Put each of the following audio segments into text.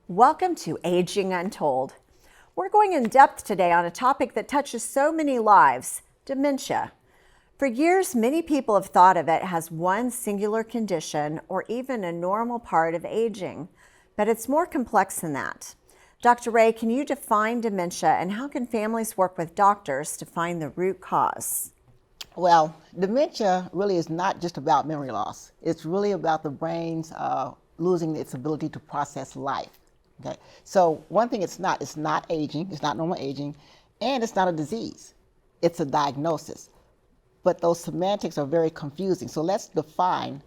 Welcome to Aging Untold. We're going in depth today on a topic that touches so many lives, dementia. For years, many people have thought of it as one singular condition or even a normal part of aging, but it's more complex than that. Dr. Ray, can you define dementia and how can families work with doctors to find the root cause? Well, dementia really is not just about memory loss. It's really about the brain's losing its ability to process life. Okay, so one thing it's not aging, it's not normal aging, and it's not a disease. It's a diagnosis. But those semantics are very confusing. So let's define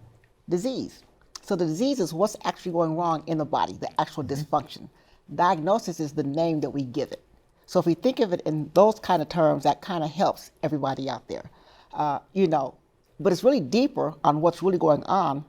disease. So the disease is what's actually going wrong in the body, the actual dysfunction. Diagnosis is the name that we give it. So if we think of it in those kind of terms, that kind of helps everybody out there. But it's really deeper on what's really going on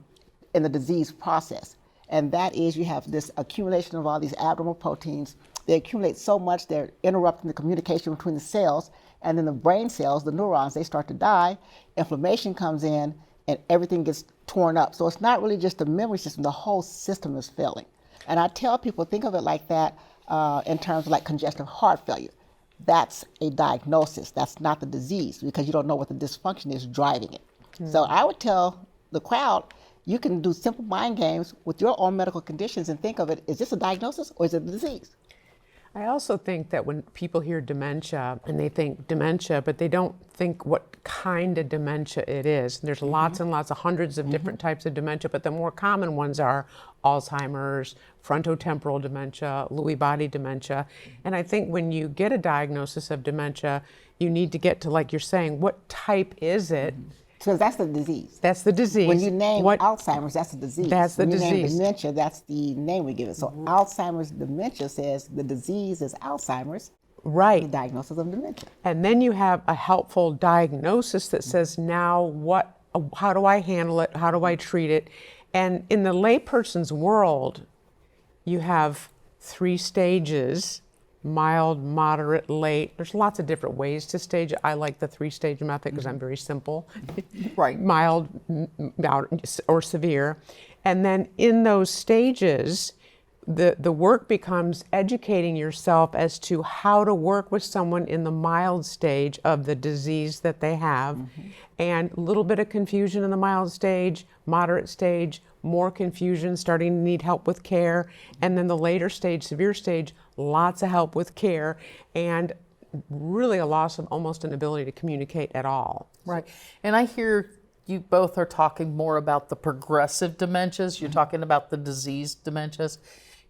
in the disease process. And that is you have this accumulation of all these abnormal proteins. They accumulate so much, they're interrupting the communication between the cells, and then the brain cells, the neurons, they start to die, inflammation comes in, and everything gets torn up. So it's not really just the memory system, the whole system is failing. And I tell people, think of it like that in terms of like congestive heart failure. That's a diagnosis, that's not the disease, because you don't know what the dysfunction is driving it. So I would tell the crowd, you can do simple mind games with your own medical conditions and think of it, is this a diagnosis or is it a disease? I also think that when people hear dementia and they think dementia, but they don't think what kind of dementia it is. There's lots and lots of hundreds of different types of dementia, but the more common ones are Alzheimer's, frontotemporal dementia, Lewy body dementia. And I think when you get a diagnosis of dementia, you need to get to, like you're saying, what type is it? So that's the disease. That's the disease. When you name Alzheimer's, that's the disease. That's the disease. When you name dementia, that's the name we give it. So Alzheimer's dementia says the disease is Alzheimer's. Right. The diagnosis of dementia. And then you have a helpful diagnosis that says, now how do I handle it? How do I treat it? And in the layperson's world, you have 3 stages: mild, moderate, late. There's lots of different ways to stage it. I like the 3-stage method because I'm very simple. Right. Mild, moderate, or severe. And then in those stages, the work becomes educating yourself as to how to work with someone in the mild stage of the disease that they have. And a little bit of confusion in the mild stage, moderate stage, more confusion, starting to need help with care. And then the later stage, severe stage, lots of help with care, and really a loss of almost an ability to communicate at all. Right. And I hear you both are talking more about the progressive dementias. You're talking about the diseased dementias.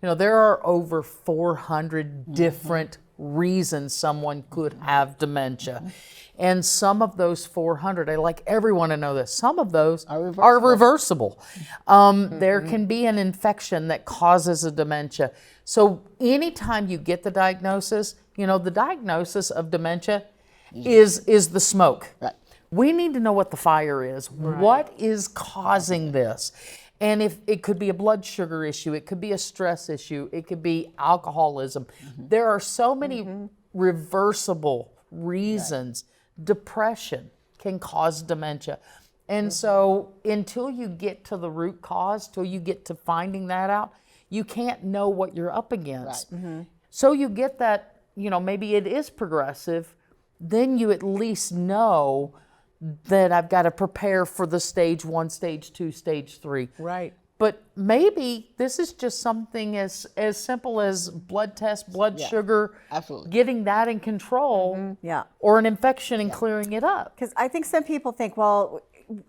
You know, there are over 400 different reasons someone could have dementia. And some of those 400, I like everyone to know this, some of those are reversible. There can be an infection that causes a dementia. So anytime you get the diagnosis, you know, the diagnosis of dementia is the smoke. Right. We need to know what the fire is. Right. What is causing this? And if it could be a blood sugar issue, it could be a stress issue, it could be alcoholism. There are so many reversible reasons. Right. Depression can cause dementia. And so until you get to the root cause, till you get to finding that out, you can't know what you're up against. Right. So you get that, you know, maybe it is progressive, then you at least know that I've got to prepare for the stage 1, stage 2, stage 3. Right. But maybe this is just something as simple as blood test, blood sugar, absolutely. Getting that in control, or an infection and clearing it up. Because I think some people think, well,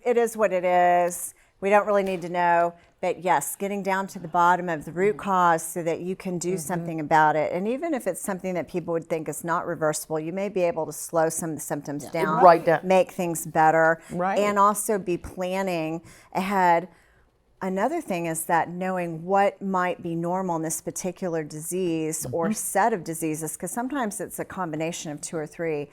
it is what it is. We don't really need to know. But yes, getting down to the bottom of the root cause so that you can do something about it. And even if it's something that people would think is not reversible, you may be able to slow some of the symptoms down, make things better, and also be planning ahead. Another thing is that knowing what might be normal in this particular disease or set of diseases, because sometimes it's a combination of 2 or 3.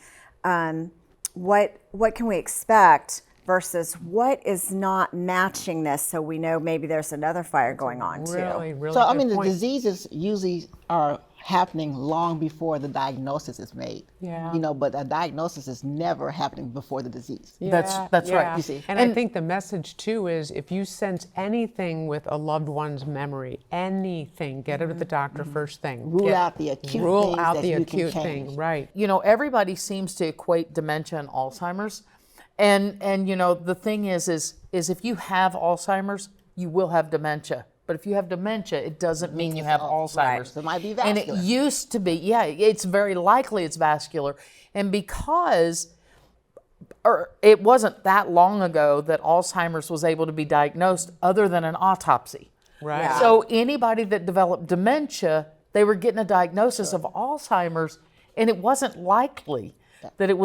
What can we expect versus what is not matching this, so we know maybe there's another fire going on too. Really so I mean, good point. the diseases usually are happening long before the diagnosis is made. Yeah. You know, but a diagnosis is never happening before the disease. That's right. You see. And I think the message too is if you sense anything with a loved one's memory, anything, get it to the doctor first thing. Rule out the acute Rule things out that the you can acute change. thing, right. You know, everybody seems to equate dementia and Alzheimer's. And you know, the thing is if you have Alzheimer's, you will have dementia. But if you have dementia, it doesn't mean you have Alzheimer's. So it might be And vascular. it used to be, yeah, it's very likely it's vascular. And because it wasn't that long ago that Alzheimer's was able to be diagnosed other than an autopsy. Right. Yeah. So anybody that developed dementia, they were getting a diagnosis of Alzheimer's, and it wasn't likely that there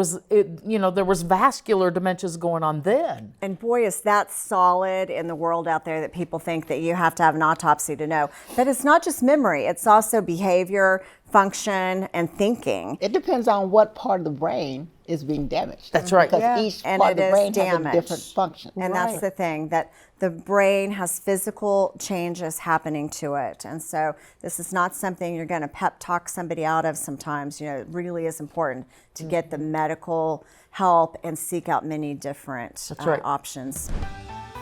was vascular dementias going on then. And boy, is that solid in the world out there that people think that you have to have an autopsy to know. But it's not just memory, it's also behavior, function, and thinking. It depends on what part of the brain is being damaged. That's right. Because Yeah. each And part of it the is brain has a damaged. different function. And that's the thing, that the brain has physical changes happening to it. And so this is not something you're going to pep talk somebody out of sometimes. You know, it really is important to get the medical help and seek out many different right. options.